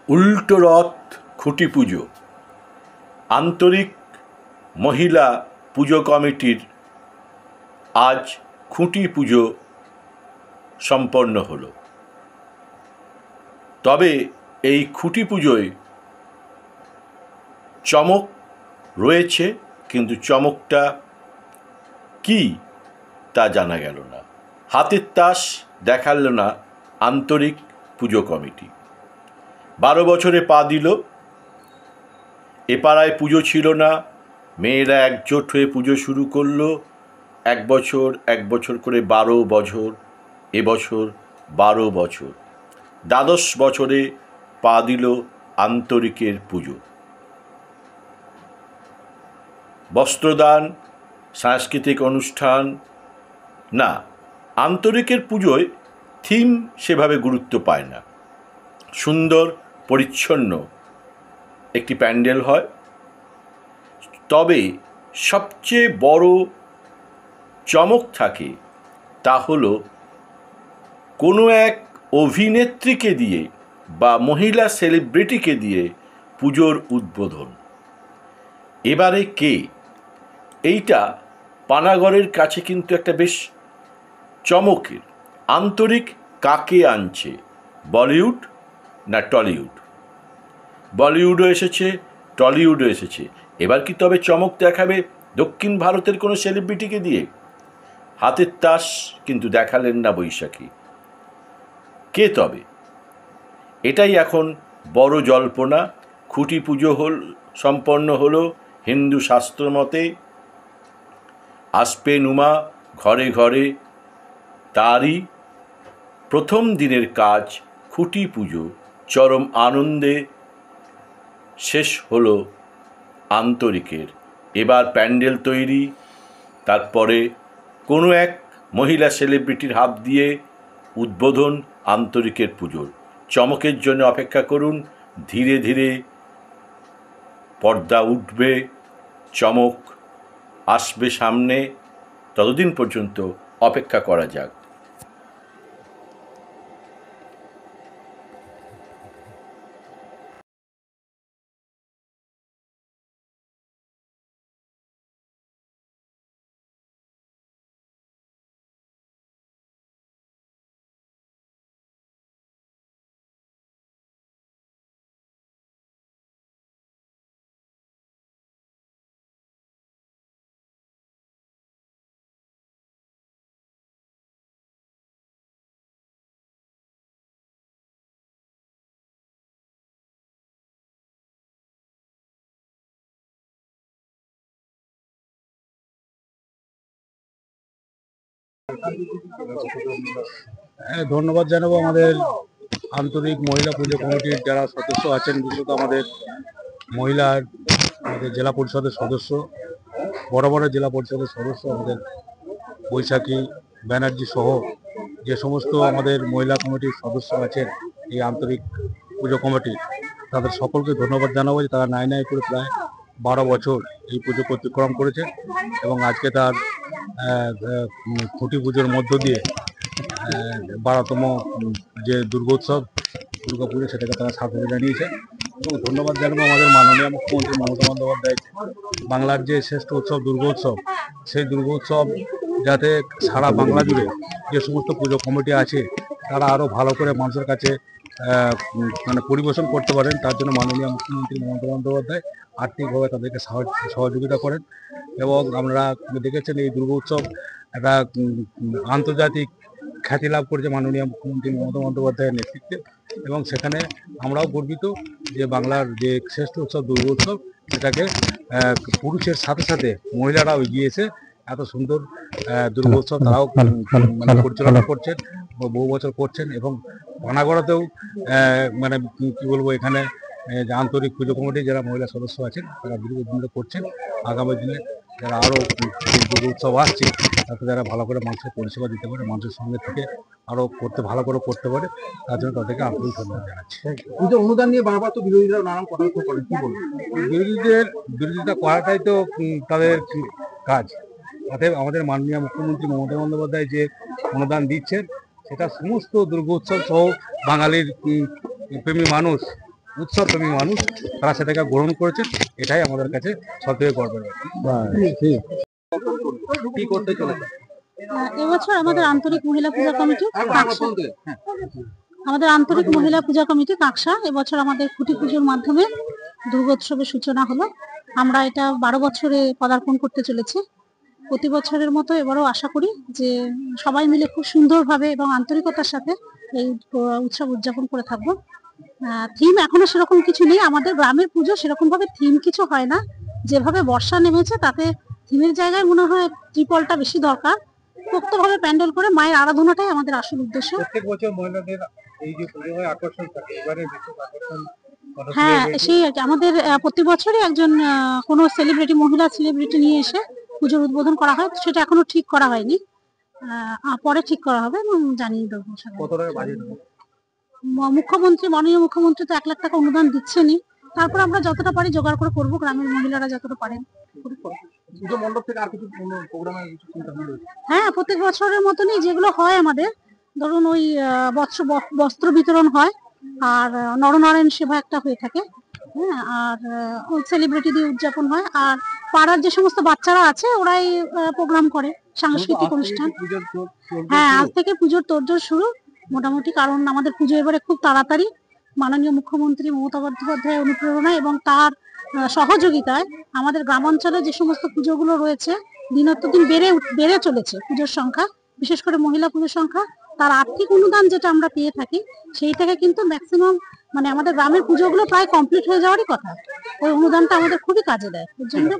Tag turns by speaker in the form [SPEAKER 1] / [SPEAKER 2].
[SPEAKER 1] উল্টো রথ খুঁটি পুজো। আন্তরিক মহিলা পুজো কমিটির আজ খুঁটি পুজো সম্পন্ন হলো। তবে এই খুঁটি পুজোয় চমক রয়েছে, কিন্তু চমকটা কি তা জানা গেল না। হাতের তাস দেখাল না আন্তরিক পুজো কমিটি। 12 বছরে পা দিল। এ পাড়ায় পুজো ছিল না, মেয়েরা একজোট হয়ে পুজো শুরু করলো। এক বছর করে 12 বছর, এবছর 12 বছর। 12 বছরে পা দিল আন্তরিকের পুজো। বস্ত্রদান, সাংস্কৃতিক অনুষ্ঠান না, আন্তরিকের পুজোয় থিম সেভাবে গুরুত্ব পায় না। সুন্দর পরিচ্ছন্ন একটি প্যান্ডেল হয়। তবে সবচেয়ে বড় চমক থাকে, তা হলো কোনো এক অভিনেত্রীকে দিয়ে বা মহিলা সেলিব্রিটিকে দিয়ে পুজোর উদ্বোধন। এবারে কে? এইটা পানাগড়ের কাছে কিন্তু একটা বেশ চমকের। আন্তরিক কাকে আনছে? বলিউড না টলিউড? বলিউডও এসেছে, টলিউডও এসেছে। এবার কি তবে চমক দেখাবে দক্ষিণ ভারতের কোনো সেলিব্রিটিকে দিয়ে? হাতের তাস কিন্তু দেখালেন না বৈশাখী। কে তবে? এটাই এখন বড় জল্পনা। খুঁটি পুজো সম্পন্ন হলো হিন্দু শাস্ত্র মতে। আসবে নুমা ঘরে ঘরে, তারই প্রথম দিনের কাজ খুঁটি পুজো। চরম আনন্দে শেষ হলো আন্তরিকের। এবার প্যান্ডেল তৈরি, তারপরে কোনো এক মহিলা সেলিব্রিটির হাত দিয়ে উদ্বোধন আন্তরিকের পুজোর। চমকের জন্য অপেক্ষা করুন। ধীরে ধীরে পর্দা উঠবে, চমক আসবে সামনে। ততদিন পর্যন্ত অপেক্ষা করা যাক।
[SPEAKER 2] ধন্যবাদ জানাবো আমাদের আন্তরিক মহিলা পুজো কমিটির যারা সদস্য আছেন, বিশেষত আমাদের আমাদের জেলা পরিষদের সদস্য, বড় বড় জেলা পরিষদের সদস্য আমাদের বৈশাখী ব্যানার্জি সহ যে সমস্ত আমাদের মহিলা কমিটির সদস্য আছেন এই আন্তরিক পুজো কমিটি, তাদের সকলকে ধন্যবাদ জানাবো যে তারা নাই করে প্রায় 12 বছর এই পুজো অতিক্রম করেছে এবং আজকে তার খুঁটি পুজোর মধ্য দিয়ে 12তম যে দুর্গোৎসব দুর্গা পুজো সেটাকে তারা সাফল্য জানিয়েছে। এবং ধন্যবাদ জানাবো আমাদের মাননীয় মুখ্যমন্ত্রী মমতা বন্দ্যোপাধ্যায়। বাংলার যে শ্রেষ্ঠ উৎসব দুর্গোৎসব, সেই দুর্গোৎসব যাতে সারা বাংলা জুড়ে যে সমস্ত পুজো কমিটি আছে তারা আরও ভালো করে মানুষের কাছে মানে পরিবেশন করতে পারেন, তার জন্য মাননীয় মুখ্যমন্ত্রী মমতা বন্দ্যোপাধ্যায় আর্থিকভাবে তাদেরকে সহযোগিতা করেন। এবং আমরা দেখেছেন এই দুর্গোৎসব একটা আন্তর্জাতিক খ্যাতি লাভ করেছে মাননীয় মুখ্যমন্ত্রী মমতা বন্দ্যোপাধ্যায়ের নেতৃত্বে। এবং সেখানে আমরাও গর্বিত যে বাংলার যে শ্রেষ্ঠ উৎসব দুর্গোৎসব সেটাকে পুরুষের সাথে সাথে মহিলারাও এগিয়ে এসে এত সুন্দর দুর্গোৎসব তারাও মানে পরিচালনা করছেন, বহু বছর করছেন। এবং পানাগড়াতেও মানে কি বলবো, এখানে যে আন্তরিক পুজো কমিটির যারা মহিলা সদস্য আছেন তারা দীর্ঘদিন ধরে করছেন। আগামী দিনে যারা আরও দুর্গা উৎসব আসছে তাতে যারা ভালো করে মানুষের পরিষেবা দিতে পারে, মানুষের সঙ্গে থেকে আরও ভালো করে করতে পারে, তার জন্য তাদেরকে আন্তরিক ধন্যবাদ জানাচ্ছি।
[SPEAKER 3] পুজো অনুদান নিয়ে বারবার তো বিরোধীরা নানান কটাক্ষ করেন, কি বলবেন?
[SPEAKER 2] বিরোধিতা করাটাই তো তাদের কাজ। অতএব আমাদের মাননীয় মুখ্যমন্ত্রী মমতা বন্দ্যোপাধ্যায় যে অনুদান দিচ্ছেন সেটা সমস্ত দুর্গোৎসব সহ বাঙালির প্রেমী মানুষ উৎসবপ্রেমী মানুষ, তারা সেটাকে গ্রহণ করেছে, এটাই আমাদের কাছে সবথেকে গর্বের ব্যাপার।
[SPEAKER 3] কি করতে চলেছে?
[SPEAKER 4] এবছর আমাদের আন্তরিক মহিলা পূজা কমিটি কাকসা এবছর আমাদের খুঁটি পুজোর মাধ্যমে দুর্গোৎসবের সূচনা হলো। আমরা এটা 12 বছরে পদার্পণ করতে চলেছি। প্রতি বছরের মতো এবারও আশা করি যে সবাই মিলে খুব সুন্দরভাবে এবং আন্তরিকতার সাথে এই উৎসব উদযাপন করে থাকবো। থিম এখনো সেরকম কিছু নেই, আমাদের গ্রামের পুজো সেরকম ভাবে থিম কিছু হয় না। যেভাবে বর্ষা নেমেছে তাতে থিমের জায়গায় মনে হয় ত্রিপলটা বেশি দরকার। পোক্তভাবে প্যান্ডেল করে মায়ের আরাধনাটাই আমাদের আসল উদ্দেশ্য।
[SPEAKER 2] প্রত্যেক বছর মহিলাদের এই যে পুজো হয় আকর্ষণ থাকে, এবারে বিশেষ আকর্ষণ।
[SPEAKER 4] হ্যাঁ, সেই আর কি, আমাদের প্রতি বছরই একজন কোনো মহিলা সেলিব্রিটি নিয়ে এসে পুজোর উদ্বোধন করা হয়। সেটা এখনো ঠিক করা হয়নি, পরে ঠিক করা হবে এবং জানিয়ে দেবো।
[SPEAKER 3] কত টাকা বাজেট?
[SPEAKER 4] মাননীয় মুখ্যমন্ত্রী তো 1 লাখ টাকা অনুদান দিচ্ছেনই। তারপর আমরা যতটা পারি জোগাড় করে করবো, গ্রামের মহিলারা যতটা পারেন।
[SPEAKER 3] পুজো মণ্ডপ থেকে আর কিছু প্রোগ্রামের চিন্তা ভাবনা রয়েছে?
[SPEAKER 4] হ্যাঁ, প্রত্যেক বছরের মতনই যেগুলো হয় আমাদের, ধরুন ওই বস্ত্র বিতরণ হয়, আর নরনারায়ণ সেবা একটা হয়ে থাকে। হ্যাঁ, আর সেলিব্রিটি দিয়ে উদযাপন হয়, আর পাড়ার যে সমস্ত বাচ্চারা আছে ওরাই প্রোগ্রাম করে, সাংস্কৃতিক অনুষ্ঠান। হ্যাঁ, আজ থেকে পুজোর তোড়জোড় শুরু মোটামুটি, কারণ আমাদের পুজো এবারে খুব তাড়াতাড়ি। মাননীয় মুখ্যমন্ত্রী মমতা বন্দ্যোপাধ্যায়ের অনুপ্রেরণায় এবং তার সহযোগিতায় আমাদের গ্রামাঞ্চলে যে সমস্ত পুজোগুলো রয়েছে দিন বেড়ে চলেছে পুজোর সংখ্যা, বিশেষ করে মহিলা পুজোর সংখ্যা। তার আর্থিক অনুদান যেটা আমরা পেয়ে থাকি সেই থেকে কিন্তু ম্যাক্সিমাম মানে আমাদের গ্রামের পুজোগুলো প্রায় কমপ্লিট হয়ে যাওয়ারই কথা। ওই অনুদানটা আমাদের খুবই কাজে দেয়। এর জন্য